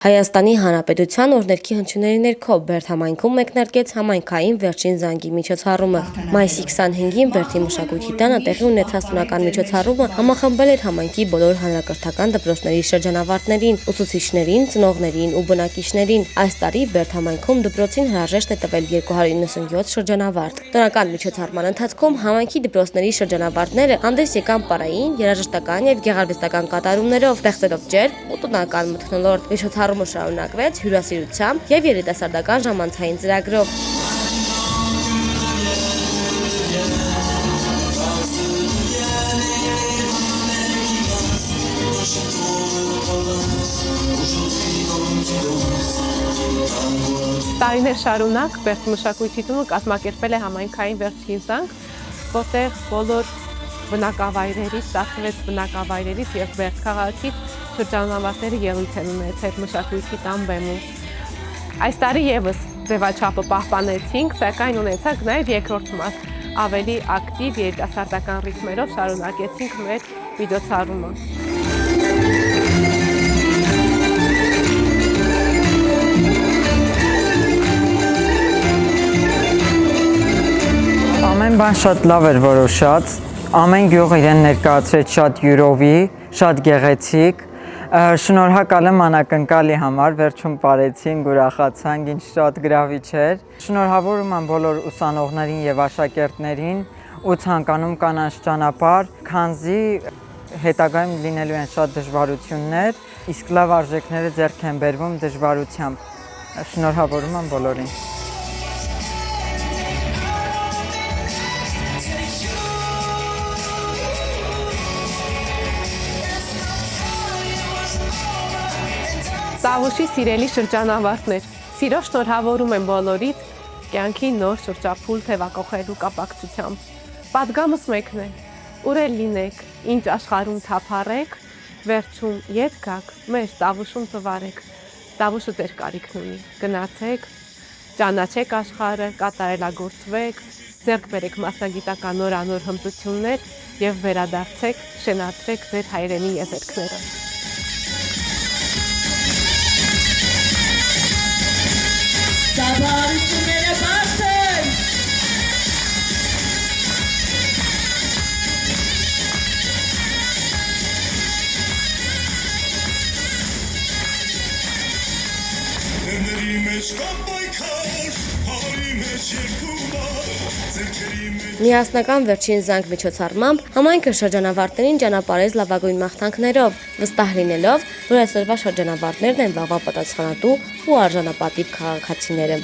Հայաստանի Հանրապետության օրհներգի հնչյունների ներքո Բերդ համայնքում մեկնարկեց համայնքային վերջին զանգի միջոցառումը։ Մայիսի 25-ին Բերդի մշակույթի տանը տեղի ունեցած տոնական միջոցառումը համախմբել էր համայնքի բոլոր հանրակրթական դպրոցների շրջանավարտներին, ուսուցիչներին, ծնողներին ու բնակիչներին։ Այս տարի Բերդ համայնքում դպրոցին հրաժեշտ է տվել 297 շրջանավարտ։ Տոնական միջոցառման ընթացքում համայնքի դպրոցների շրջանավարտները հանդես եկան պարային, երաժշտական եւ գեղարվեստական կատարումներով, ստեղծելով ջերմ ու տոնական մթնոլորտ։ Միջոցառումը շարունակվեց հյուրասիրությամբ եւ երիտասարդական ժամանցային ծրագրով։ Տարիներ շարունակ Բերդ մշակույթի տունը կազմակերպել է համայնքային վերջին զանգ, որտեղ բոլոր բնակավայրերից, 16 բնակավայրերից եւ Բերդ քաղաքից շրջանավարտները ելույթ են ունեցել մշակույթի տան բեմում։ Այս տարի եւս ձևաչափը պահպանեցինք, սակայն ունեցանք նաեւ երկրորդ մաս, ավելի ակտիվ երիտասարդական ռիթմերով շարունակեցինք մեր միջոցառումը։ Ամեն բան շատ լավ էր որոշած, ամեն գյուղ իրեն ներկայացրեց շատ յուրովի, շատ գեղեցիկ, շնորհակալ եմ անակնկալի համար, վերջում պարեցինք, ուրախացանք, ինչ շատ գրավիչ էր։ Շնորհավորում եմ բոլոր ուսանողներին եւ աշակերտներին ու ցանկանում կանանց ճանապարհ, քանզի հետագայում լինելու են շատ դժվարություններ, իսկ լավ արժեքները ձեռք են բերվում դժվարությամբ։ Շնորհավորում եմ բոլորին։ Տավուշի սիրելի շրջանավարտներ, սիրով շնորհավորում եմ բոլորիդ կյանքի նոր շրջափուլ թևակողելու կապակցությամբ։ Պատգամս մեկն է, ուր էլ լինեք, ինչ աշխարհում թափառեք, վերջում ետ գաք, մեր Տավուշում ծվարեք։ Տավուշը ձեր կարիքն ունի, գնացեք, ճանաչեք աշխարհը, կատարելագործվեք, ձեռք բերեք մասնագիտական նորանոր հմտություններ եւ վերադարձեք, շենացրեք ձեր հայրենի եզերքները։ Զավարությունները բարձր։ Ներների մեջ կամ պայքար, հարի մեջ երկուբար, ձերքերի մեջ Միասնական վերջին զանգ միջոցառմամբ համայնքը շրջանավարտներին ճանապարհեց լավագույն մաղթանքներով, վստահ լինելով, որ այսօրվա շրջանավարտներն են վաղվա պատասխանատու ու արժանապատիվ քաղաքացիները։